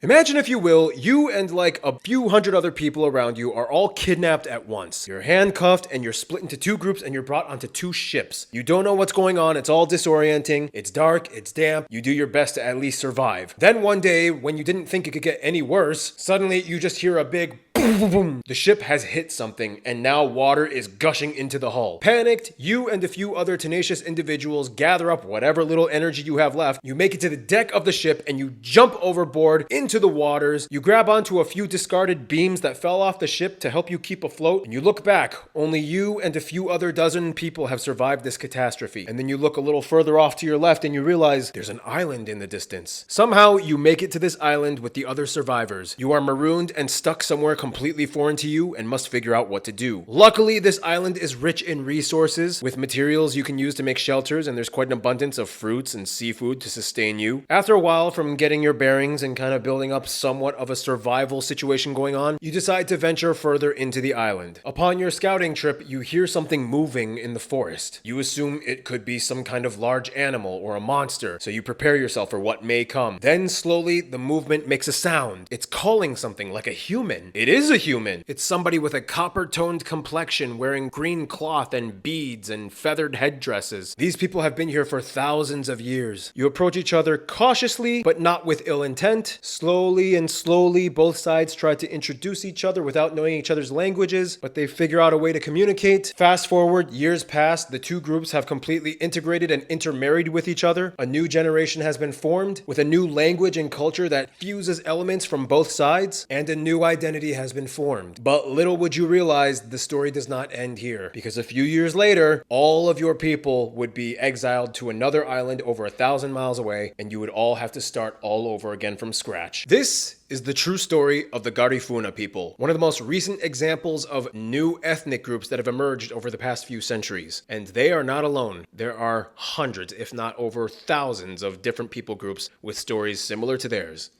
Imagine, if you will, you and like a few hundred other people around you are all kidnapped at once. You're handcuffed and you're split into two groups and you're brought onto two ships. You don't know what's going on, it's all disorienting, it's dark, it's damp, you do your best to at least survive. Then one day, when you didn't think it could get any worse, suddenly you just hear a big boom, boom, boom. The ship has hit something and now water is gushing into the hull. Panicked, you and a few other tenacious individuals gather up whatever little energy you have left, you make it to the deck of the ship and you jump overboard into the waters. You grab onto a few discarded beams that fell off the ship to help you keep afloat, and you look back. Only you and a few other dozen people have survived this catastrophe. And then you look a little further off to your left and you realize there's an island in the distance. Somehow you make it to this island with the other survivors. You are marooned and stuck somewhere completely foreign to you and must figure out what to do. Luckily, this island is rich in resources with materials you can use to make shelters, and there's quite an abundance of fruits and seafood to sustain you. After a while, from getting your bearings and kind of building up somewhat of a survival situation going on, you decide to venture further into the island. Upon your scouting trip, you hear something moving in the forest. You assume it could be some kind of large animal or a monster, so you prepare yourself for what may come. Then slowly, the movement makes a sound. It's calling something like a human. It is a human. It's somebody with a copper-toned complexion wearing green cloth and beads and feathered headdresses. These people have been here for thousands of years. You approach each other cautiously, but not with ill intent. Slowly, both sides try to introduce each other without knowing each other's languages, but they figure out a way to communicate. Fast forward, years pass, the two groups have completely integrated and intermarried with each other. A new generation has been formed with a new language and culture that fuses elements from both sides, and a new identity has been formed. But little would you realize the story does not end here, because a few years later, all of your people would be exiled to another island over 1,000 miles away, and you would all have to start all over again from scratch. This is the true story of the Garifuna people, one of the most recent examples of new ethnic groups that have emerged over the past few centuries. And they are not alone. There are hundreds, if not over thousands, of different people groups with stories similar to theirs.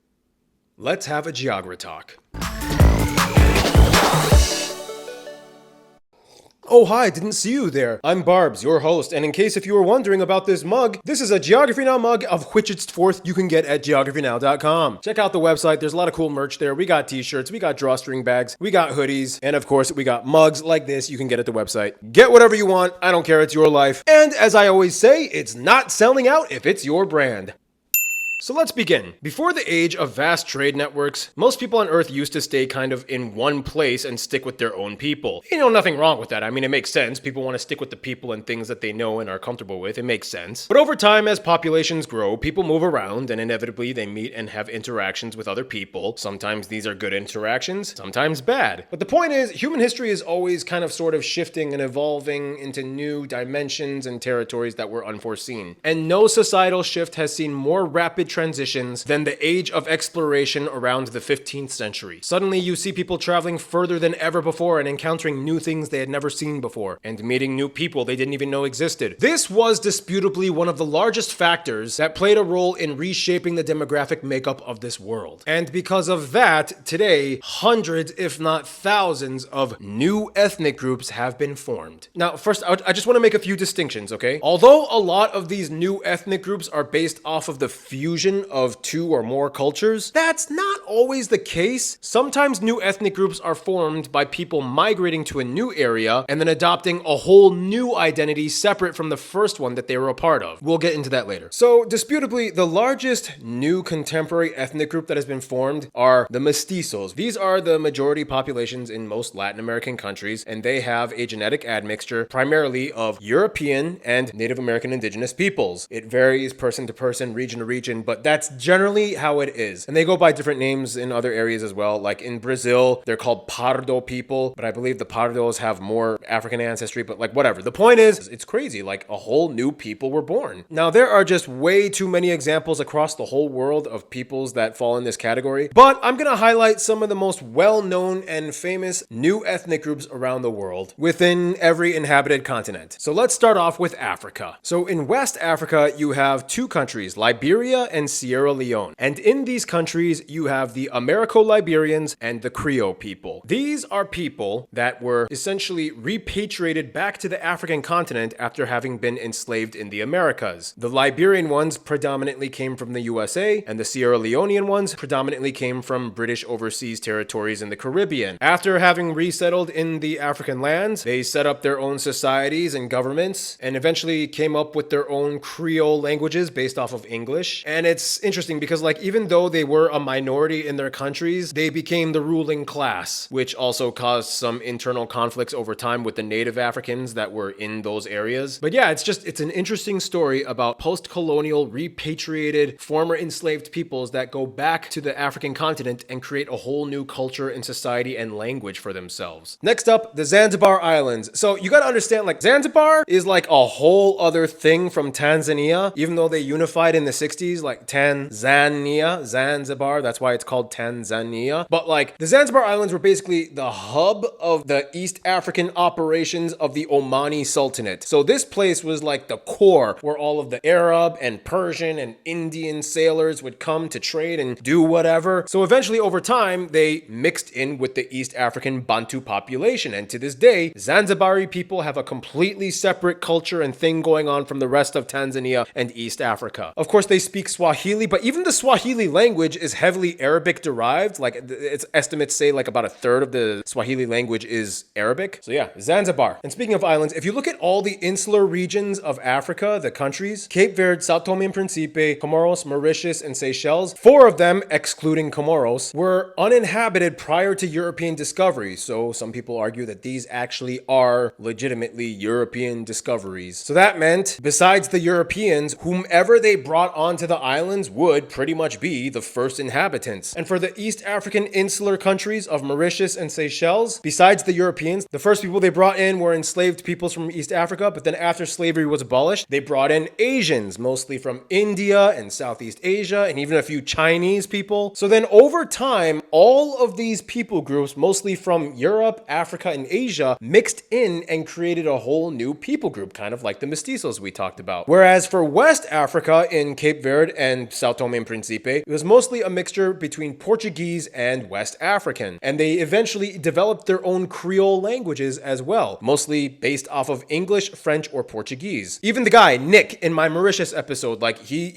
Let's have a Geogra talk. Oh hi, didn't see you there. I'm Barbs, your host, and in case if you were wondering about this mug, this is a Geography Now mug, of which it's fourth you can get at GeographyNow.com. Check out the website, there's a lot of cool merch there. We got t-shirts, we got drawstring bags, we got hoodies, and of course we got mugs like this you can get at the website. Get whatever you want, I don't care, it's your life. And as I always say, it's not selling out if it's your brand. So let's begin. Before the age of vast trade networks, most people on Earth used to stay kind of in one place and stick with their own people. You know, nothing wrong with that. I mean, it makes sense. People want to stick with the people and things that they know and are comfortable with. It makes sense. But over time, as populations grow, people move around and inevitably they meet and have interactions with other people. Sometimes these are good interactions, sometimes bad. But the point is, human history is always kind of sort of shifting and evolving into new dimensions and territories that were unforeseen. And no societal shift has seen more rapid transitions than the age of exploration around the 15th century. Suddenly you see people traveling further than ever before and encountering new things they had never seen before, and meeting new people they didn't even know existed. This was disputably one of the largest factors that played a role in reshaping the demographic makeup of this world. And because of that, today, hundreds, if not thousands, of new ethnic groups have been formed. Now, first, I just want to make a few distinctions, okay? Although a lot of these new ethnic groups are based off of the fusion of two or more cultures, that's not always the case. Sometimes new ethnic groups are formed by people migrating to a new area and then adopting a whole new identity separate from the first one that they were a part of. We'll get into that later. So, disputably, the largest new contemporary ethnic group that has been formed are the mestizos. These are the majority populations in most Latin American countries, and they have a genetic admixture primarily of European and Native American indigenous peoples. It varies person to person, region to region, but that's generally how it is. And they go by different names in other areas as well. Like in Brazil, they're called Pardo people, but I believe the Pardos have more African ancestry, but like whatever. The point is, it's crazy. Like a whole new people were born. Now, there are just way too many examples across the whole world of peoples that fall in this category, but I'm gonna highlight some of the most well-known and famous new ethnic groups around the world within every inhabited continent. So let's start off with Africa. So in West Africa, you have two countries, Liberia and and Sierra Leone. And in these countries, you have the Americo-Liberians and the Creole people. These are people that were essentially repatriated back to the African continent after having been enslaved in the Americas. The Liberian ones predominantly came from the USA, and the Sierra Leonean ones predominantly came from British overseas territories in the Caribbean. After having resettled in the African lands, they set up their own societies and governments, and eventually came up with their own Creole languages based off of English. And it's interesting because, like, even though they were a minority in their countries, they became the ruling class, which also caused some internal conflicts over time with the native Africans that were in those areas. But yeah, it's an interesting story about post-colonial repatriated former enslaved peoples that go back to the African continent and create a whole new culture and society and language for themselves. Next up, the Zanzibar Islands. So you gotta understand, like, Zanzibar is like a whole other thing from Tanzania, even though they unified in the 60s, like Zanzibar, that's why it's called Tanzania. But like, the Zanzibar Islands were basically the hub of the East African operations of the Omani Sultanate. So this place was like the core where all of the Arab and Persian and Indian sailors would come to trade and do whatever. So eventually over time, they mixed in with the East African Bantu population. And to this day, Zanzibari people have a completely separate culture and thing going on from the rest of Tanzania and East Africa. Of course, they speak Swahili, but even the Swahili language is heavily Arabic derived. Like, its estimates say like about a third of the Swahili language is Arabic. So yeah, Zanzibar. And speaking of islands, if you look at all the insular regions of Africa, the countries, Cape Verde, Sao Tome and Principe, Comoros, Mauritius, and Seychelles, 4 of them, excluding Comoros, were uninhabited prior to European discovery. So some people argue that these actually are legitimately European discoveries. So that meant, besides the Europeans, whomever they brought onto the islands would pretty much be the first inhabitants. And for the East African insular countries of Mauritius and Seychelles, besides the Europeans, the first people they brought in were enslaved peoples from East Africa, but then after slavery was abolished, they brought in Asians, mostly from India and Southeast Asia, and even a few Chinese people. So then over time, all of these people groups, mostly from Europe, Africa, and Asia, mixed in and created a whole new people group, kind of like the mestizos we talked about. Whereas for West Africa in Cape Verde and Sao Tome and Principe, it was mostly a mixture between Portuguese and West African. And they eventually developed their own Creole languages as well, mostly based off of English, French, or Portuguese. Even the guy, Nick, in my Mauritius episode, like, he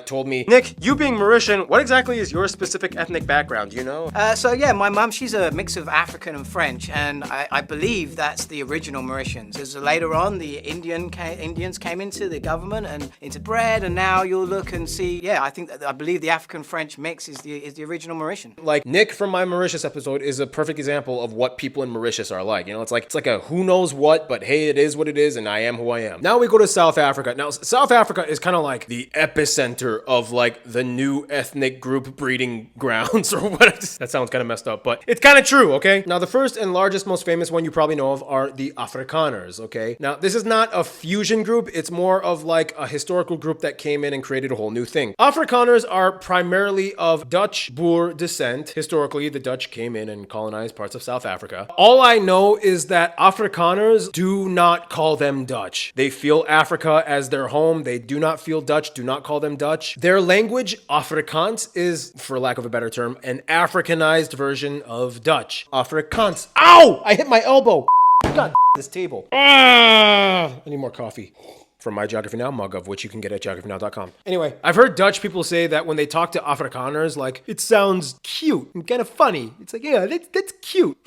told me, Nick, you being Mauritian, what exactly is your specific ethnic background, you know? So yeah, my mum, she's a mix of African and French, and I believe that's the original Mauritians. As later on, the Indians came into the government and into bread, and now you'll look and see, yeah, I believe the African-French mix is the original Mauritian. Like, Nick from my Mauritius episode is a perfect example of what people in Mauritius are like. You know, it's like a who knows what, but hey, it is what it is, and I am who I am. Now we go to South Africa. Now, South Africa is kind of like the epicenter of like the new ethnic group breeding grounds or what. That sounds kind of messed up, but it's kind of true, okay? Now, the first and largest, most famous one you probably know of are the Afrikaners, okay? Now, this is not a fusion group. It's more of like a historical group that came in and created a whole new thing. Afrikaners are primarily of Dutch Boer descent. Historically, the Dutch came in and colonized parts of South Africa. All I know is that Afrikaners do not call them Dutch. They feel Africa as their home. They do not feel Dutch, do not call them Dutch. Their language, Afrikaans, is, for lack of a better term, an Africanized version of Dutch. Afrikaans. Ow! I hit my elbow. God, this table. I need more coffee. From my Geography Now mug, of which you can get at geographynow.com. Anyway, I've heard Dutch people say that when they talk to Afrikaners, like, it sounds cute and kind of funny. It's like, yeah, that's cute.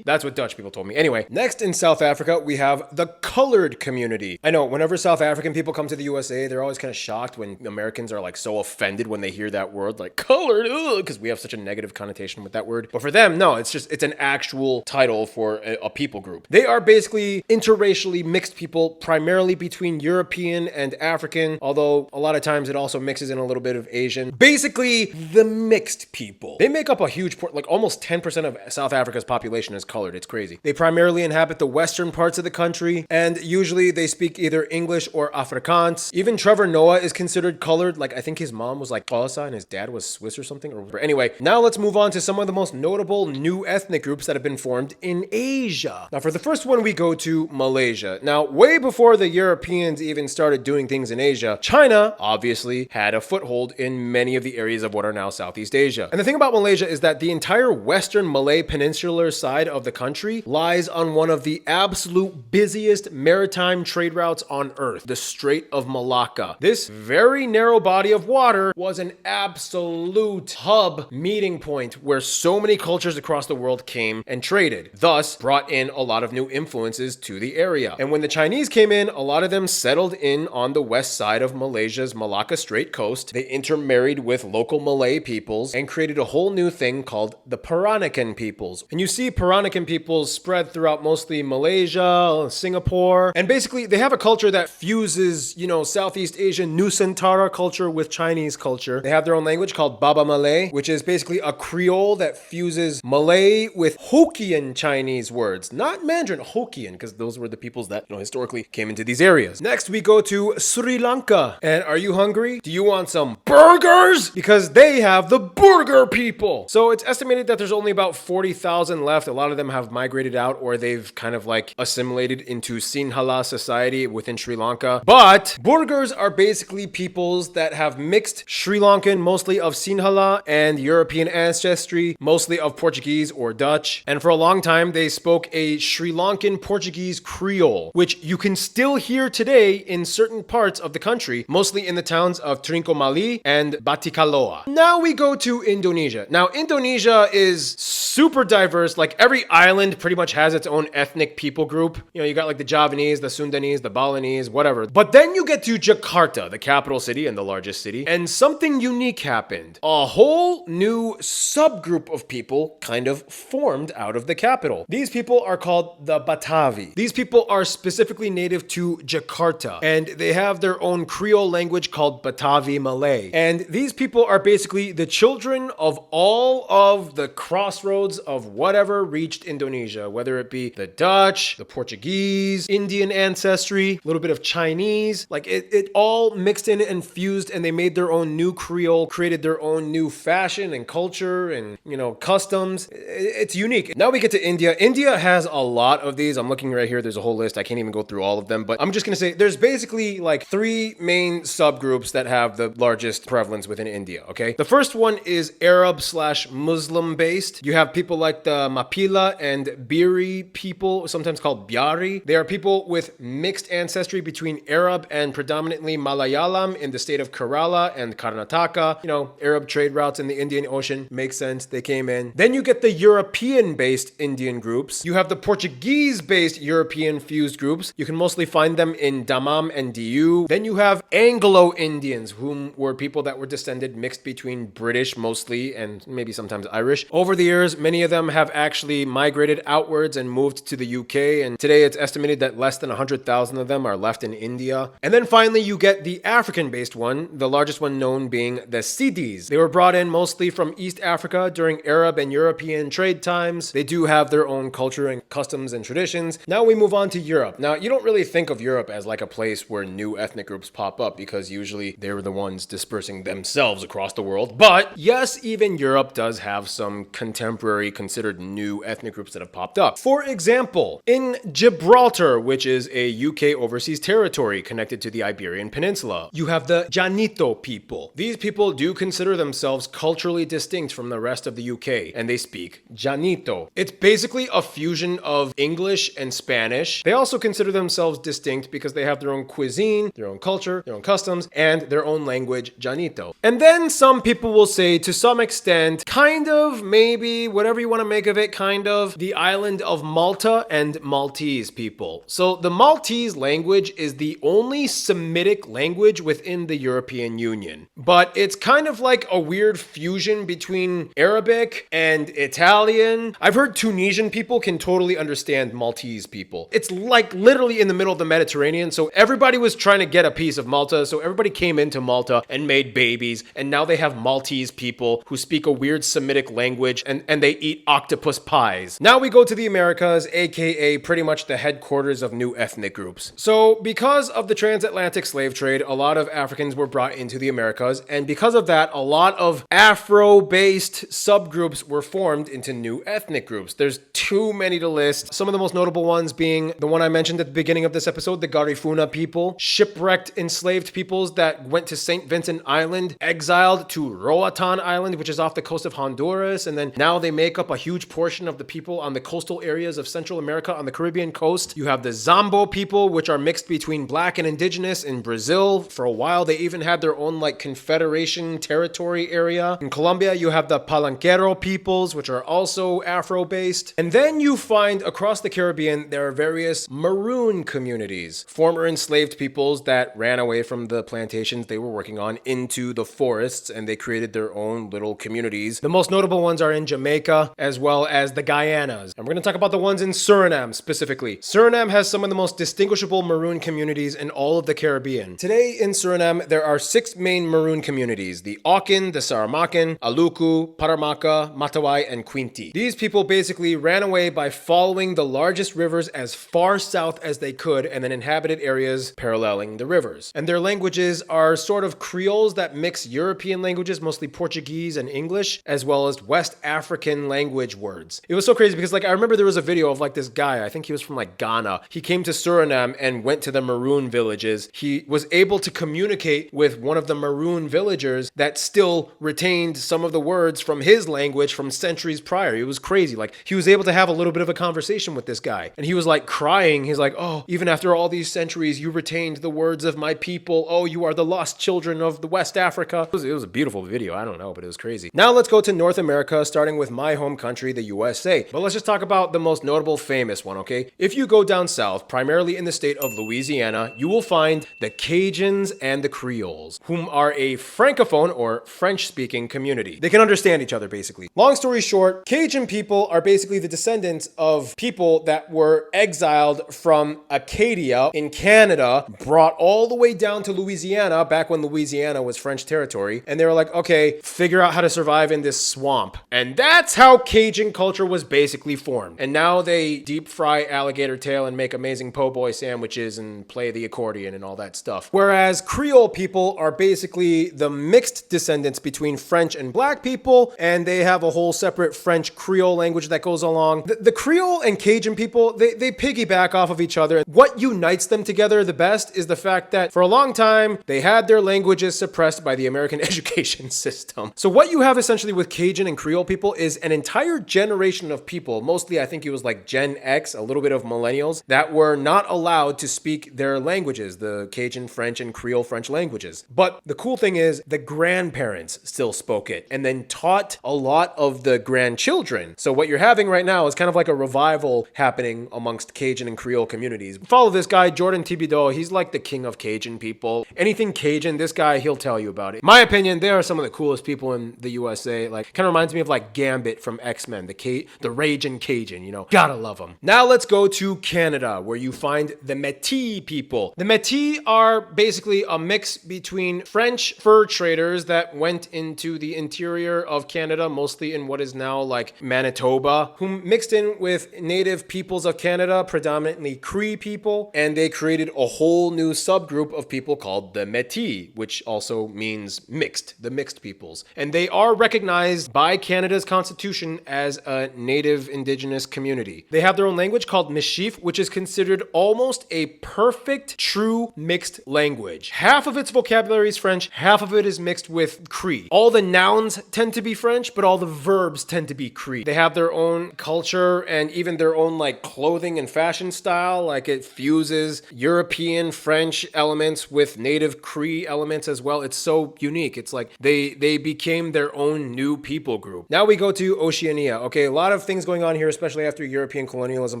That's what Dutch people told me. Anyway, next in South Africa, we have the colored community. I know, whenever South African people come to the USA, they're always kind of shocked when Americans are like so offended when they hear that word, like colored, because we have such a negative connotation with that word. But for them, no, it's an actual title for a people group. They are basically interracially mixed people, primarily between European and African, although a lot of times it also mixes in a little bit of Asian. Basically, the mixed people. They make up a huge like almost 10% of South Africa's population is colored. It's crazy. They primarily inhabit the western parts of the country, and usually they speak either English or Afrikaans. Even Trevor Noah is considered colored. Like, I think his mom was like Xhosa and his dad was Swiss or something. Anyway, now let's move on to some of the most notable new ethnic groups that have been formed in Asia. Now, for the first one, we go to Malaysia. Now, way before the Europeans even started doing things in Asia, China obviously had a foothold in many of the areas of what are now Southeast Asia. And the thing about Malaysia is that the entire western Malay peninsular side of the country lies on one of the absolute busiest maritime trade routes on earth, the Strait of Malacca. This very narrow body of water was an absolute hub meeting point where so many cultures across the world came and traded, thus brought in a lot of new influences to the area. And when the Chinese came in, a lot of them settled in on the west side of Malaysia's Malacca Strait coast. They intermarried with local Malay peoples and created a whole new thing called the Peranakan peoples. And you see Peranakan peoples spread throughout mostly Malaysia, Singapore, and basically they have a culture that fuses, Southeast Asian Nusantara culture with Chinese culture. They have their own language called Baba Malay, which is basically a Creole that fuses Malay with Hokkien Chinese words, not Mandarin, Hokkien, because those were the peoples that, historically came into these areas. Next, we go to Sri Lanka. And are you hungry? Do you want some burgers? Because they have the burger people. So it's estimated that there's only about 40,000 left. A lot of them have migrated out or they've kind of like assimilated into Sinhala society within Sri Lanka. But burgers are basically peoples that have mixed Sri Lankan, mostly of Sinhala, and European ancestry, mostly of Portuguese or Dutch. And for a long time, they spoke a Sri Lankan Portuguese Creole, which you can still hear today in certain parts of the country, mostly in the towns of Trincomalee and Batikaloa. Now we go to Indonesia. Now, Indonesia is super diverse. Like every island pretty much has its own ethnic people group. You got like the Javanese, the Sundanese, the Balinese, whatever. But then you get to Jakarta, the capital city and the largest city, and something unique happened. A whole new subgroup of people kind of formed out of the capital. These people are called the Batavi. These people are specifically native to Jakarta, and they have their own Creole language called Batavi Malay. And these people are basically the children of all of the crossroads of whatever reached Indonesia, whether it be the Dutch, the Portuguese, Indian ancestry, a little bit of Chinese. Like it all mixed in and fused, and they made their own new Creole, created their own new fashion and culture and, customs. It's unique. Now we get to India. India has a lot of these. I'm looking right here. There's a whole list. I can't even go through all of them, but I'm just going to say there's basically like three main subgroups that have the largest prevalence within India, okay? The first one is Arab/Muslim based. You have people like the Mapila and Biri people, sometimes called Biari. They are people with mixed ancestry between Arab and predominantly Malayalam in the state of Kerala and Karnataka. Arab trade routes in the Indian Ocean. Makes sense. They came in. Then you get the European-based Indian groups. You have the Portuguese-based European fused groups. You can mostly find them in Damam and Diu. Then you have Anglo-Indians, whom were people that were descended mixed between British mostly and maybe sometimes Irish. Over the years, many of them have actually migrated outwards and moved to the UK, and today it's estimated that less than 100,000 of them are left in India. And then finally, you get the African-based one, the largest one known being the Sidis. They were brought in mostly from East Africa during Arab and European trade times. They do have their own culture and customs and traditions. Now we move on to Europe. Now, you don't really think of Europe as like a place where new ethnic groups pop up because usually they were the ones dispersing themselves across the world. But yes, even Europe does have some contemporary considered new ethnic groups that have popped up. For example, in Gibraltar, which is a UK overseas territory connected to the Iberian Peninsula, you have the Janito people. These people do consider themselves culturally distinct from the rest of the UK, and they speak Janito. It's basically a fusion of English and Spanish. They also consider themselves distinct because they have their own cuisine, their own culture, their own customs, and their own language, Janito. And then some people will say, to some extent, kind of, maybe, whatever you want to make of it, kind of, the island of Malta and Maltese people. So the Maltese language is the only Semitic language within the European Union. But it's kind of like a weird fusion between Arabic and Italian. I've heard Tunisian people can totally understand Maltese people. It's like literally in the middle of the Mediterranean, so everybody was trying to get a piece of Malta, so everybody came into Malta and made babies, and now they have Maltese people who speak a weird Semitic language, and they they eat octopus pies. Now we go to the Americas, aka pretty much the headquarters of new ethnic groups. So because of the transatlantic slave trade, a lot of Africans were brought into the Americas, and because of that, a lot of Afro-based subgroups were formed into new ethnic groups. There's too many to list. Some of the most notable ones being the one I mentioned at the beginning of this episode, the Garifuna people, shipwrecked enslaved peoples that went to St. Vincent Island, exiled to Roatan Island, which is off the coast of Honduras, and then now they make up a huge portion of the people on the coastal areas of Central America on the Caribbean coast. You have the Zambo people, which are mixed between black and indigenous in Brazil. For a while, they even had their own like confederation territory area. In Colombia, you have the Palanquero peoples, which are also Afro-based. And then you find across the Caribbean, there are various maroon communities, former enslaved peoples that ran away from the plantations they were working on into the forests, and they created their own little communities. The most notable ones are in Jamaica, as well as the Guyanas. And we're going to talk about the ones in Suriname specifically. Suriname has some of the most distinguishable maroon communities in all of the Caribbean. Today in Suriname, there are 6 main maroon communities: the Auken, the Saramakan, Aluku, Paramaka, Matawai, and Quinti. These people basically ran away by following the largest rivers as far south as they could and then inhabited areas paralleling the rivers. And their languages are sort of creoles that mix European languages, mostly Portuguese and English, as well as West African language words. It was so crazy because I remember there was a video of this guy, I think he was from Ghana. He came to Suriname and went to the maroon villages. He was able to communicate with one of the maroon villagers that still retained some of the words from his language from centuries prior. It was crazy. He was able to have a little bit of a conversation with this guy. And he was crying. He's like, "Oh, even after all these centuries, you retained the words of my people. Oh, you are the lost children of the West Africa." It was a beautiful video. I don't know, but it was crazy. Now let's go to North America, starting with my home country, the USA. But let's just talk about the most notable, famous one, okay? If you go down south, primarily in the state of Louisiana, you will find the Cajuns and the Creoles, whom are a Francophone or French-speaking community. They can understand each other, basically. Long story short, Cajun people are basically the descendants of people that were exiled from Acadia in Canada, brought all the way down to Louisiana, back when Louisiana was French territory, and they were like, okay, figure out how to survive in this swamp. And that's how Cajun culture was basically formed. And now they deep fry alligator tail and make amazing po' boy sandwiches and play the accordion and all that stuff. Whereas Creole people are basically the mixed descendants between French and black people, and they have a whole separate French Creole language that goes along. The Creole and Cajun people, they piggyback off of each other. What unites them together the best is the fact that for a long time, they had their languages suppressed by the American education system. So what you have essentially with Cajun and Creole people is an entire generation of people, mostly I think it was Gen X, a little bit of millennials, that were not allowed to speak their languages, the Cajun French and Creole French languages. But the cool thing is the grandparents still spoke it and then taught a lot of the grandchildren. So what you're having right now is kind of like a revival happening amongst Cajun and Creole communities. Follow this guy, Jordan Thibodeau. He's like the king of Cajun people. Anything Cajun, this guy, he'll tell you about it. My opinion, they are some of the coolest people in the USA. Kind of reminds me of Gambit from X-Men, the Raging Cajun, gotta love them. Now let's go to Canada, where you find the Métis people. The Métis are basically a mix between French fur traders that went into the interior of Canada, mostly in what is now Manitoba, who mixed in with native peoples of Canada, predominantly Cree people, and they created a whole new subgroup of people called the Métis, which also means mixed, the mixed peoples. And they are recognized by Canada's constitution as a native indigenous community. They have their own language called Michif, which is considered almost a perfect, true mixed language. Half of its vocabulary is French, half of it is mixed with Cree. All the nouns tend to be French, but all the verbs tend to be Cree. They have their own culture and even their own clothing and fashion style. It fuses European French elements with native Cree elements as well. It's so unique. It's they became their own new people group. Now we go to Oceania. Okay, a lot of things going on here, especially after European colonialism,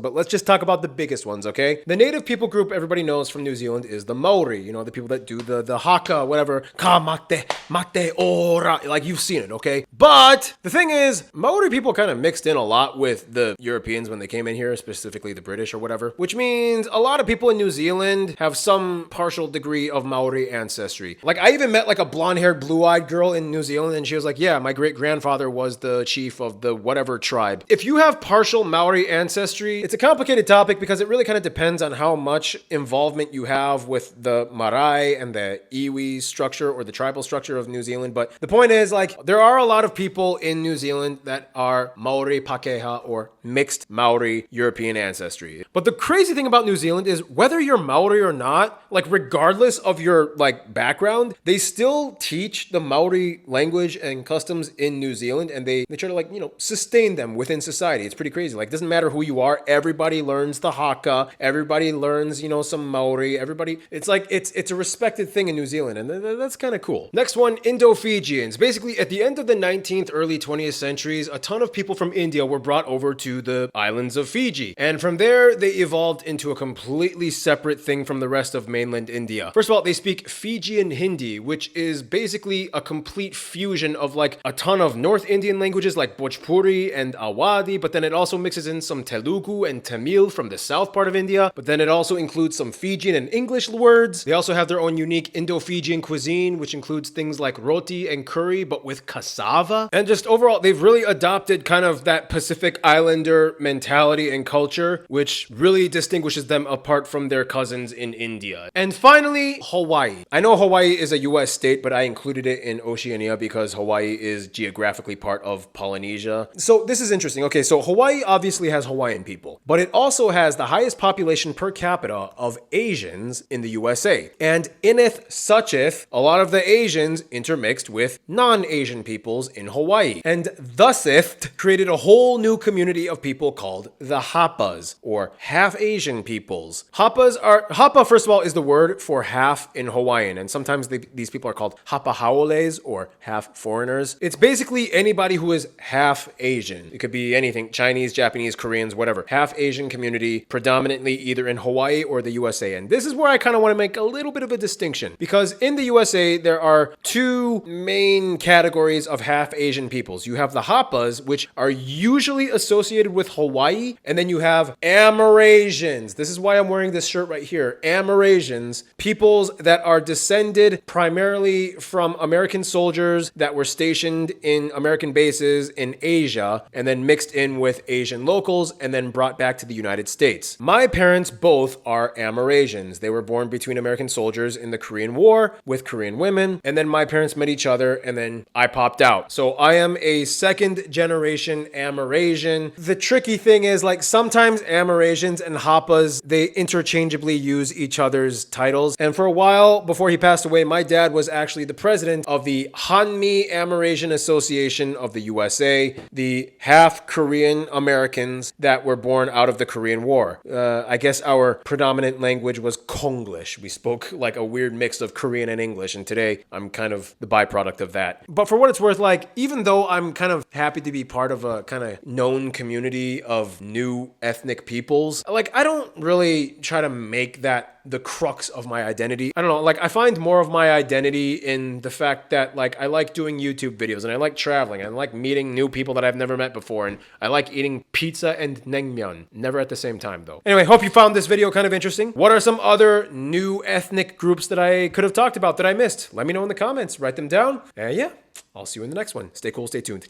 but let's just talk about the biggest ones, okay? The native people group everybody knows from New Zealand is the Maori, the people that do the haka, whatever, ka mate ora, you've seen it, okay? But the thing is, Maori people kind of mixed in a lot with the Europeans when they came in here, specifically the British or whatever, which means a lot of people in New Zealand have some partial degree of Maori ancestry. I even met a blonde-haired, blue-eyed girl in New Zealand, and she was like, yeah, my great-grandfather was the chief chief of the whatever tribe. If you have partial Maori ancestry, it's a complicated topic because it really kind of depends on how much involvement you have with the marae and the iwi structure or the tribal structure of New Zealand. But the point is, like, there are a lot of people in New Zealand that are Maori Pakeha or mixed Maori European ancestry. But the crazy thing about New Zealand is whether you're Maori or not, like regardless of your like background, they still teach the Maori language and customs in New Zealand, and they try to like, sustain them within society. It's pretty crazy. Like, it doesn't matter who you are, everybody learns the haka, everybody learns, some Maori, everybody. It's like it's a respected thing in New Zealand, and that's kind of cool. Next one, Indo-Fijians. Basically, at the end of the 19th, early 20th centuries, a ton of people from India were brought over to the islands of Fiji. And from there, they evolved into a completely separate thing from the rest of mainland India. First of all, they speak Fijian Hindi, which is basically a complete fusion of like a ton of North Indian languages like Bhojpuri and Awadhi, but then it also mixes in some Telugu and Tamil from the south part of India, but then it also includes some Fijian and English words. They also have their own unique Indo-Fijian cuisine, which includes things like roti and curry, but with cassava. And just overall, they've really adopted kind of that Pacific Islander mentality and culture, which really distinguishes them apart from their cousins in India. And finally, Hawaii. I know Hawaii is a US state, but I included it in Oceania because Hawaii is geographically part of Polynesia. So this is interesting. Okay, so Hawaii obviously has Hawaiian people, but it also has the highest population per capita of Asians in the USA. And ineth sucheth, a lot of the Asians intermixed with non-Asian peoples in Hawaii. And thuseth created a whole new community of people called the Hapas, or half-Asian peoples. Hapa, first of all, is the word for half in Hawaiian, and sometimes these people are called Hapa Haoles, or half foreigners. It's basically anybody who is half Asian. It could be anything, Chinese, Japanese, Koreans, whatever. Half Asian community, predominantly either in Hawaii or the USA. And this is where I kind of want to make a little bit of a distinction, because in the USA, there are two main categories of half Asian peoples. You have the Hapas, which are usually associated with Hawaii, and then you have Amerasians. This is why I'm wearing this shirt right here. Amerasians, peoples that are descended primarily from American soldiers that were stationed in American bases in Asia and then mixed in with Asian locals and then brought back to the United States. My parents both are Amerasians. They were born between American soldiers in the Korean War with Korean women, and then my parents met each other and then I popped out. So I am a second generation Amerasian. The tricky thing is, like, sometimes Amerasians and Hapas, they interchangeably use each other's titles. And for a while before he passed away, my dad was actually the president of the Hanmi Amerasian Association of the USA, the half Korean Americans that were born out of the Korean War. I guess our predominant language was Konglish. We spoke like a weird mix of Korean and English, and today I'm kind of the byproduct of that. But for what it's worth, like, even though I'm kind of happy to be part of a kind of known community of new ethnic peoples, like, I don't really try to make that the crux of my identity. I don't know, like, I find more of my identity in the fact that, like, I like doing YouTube videos, and I like traveling, and I like meeting new people that I've never met before, and I like eating pizza and naengmyeon. Never at the same time, though. Anyway, hope you found this video kind of interesting. What are some other new ethnic groups that I could have talked about that I missed? Let me know in the comments. Write them down. And yeah, I'll see you in the next one. Stay cool, stay tuned.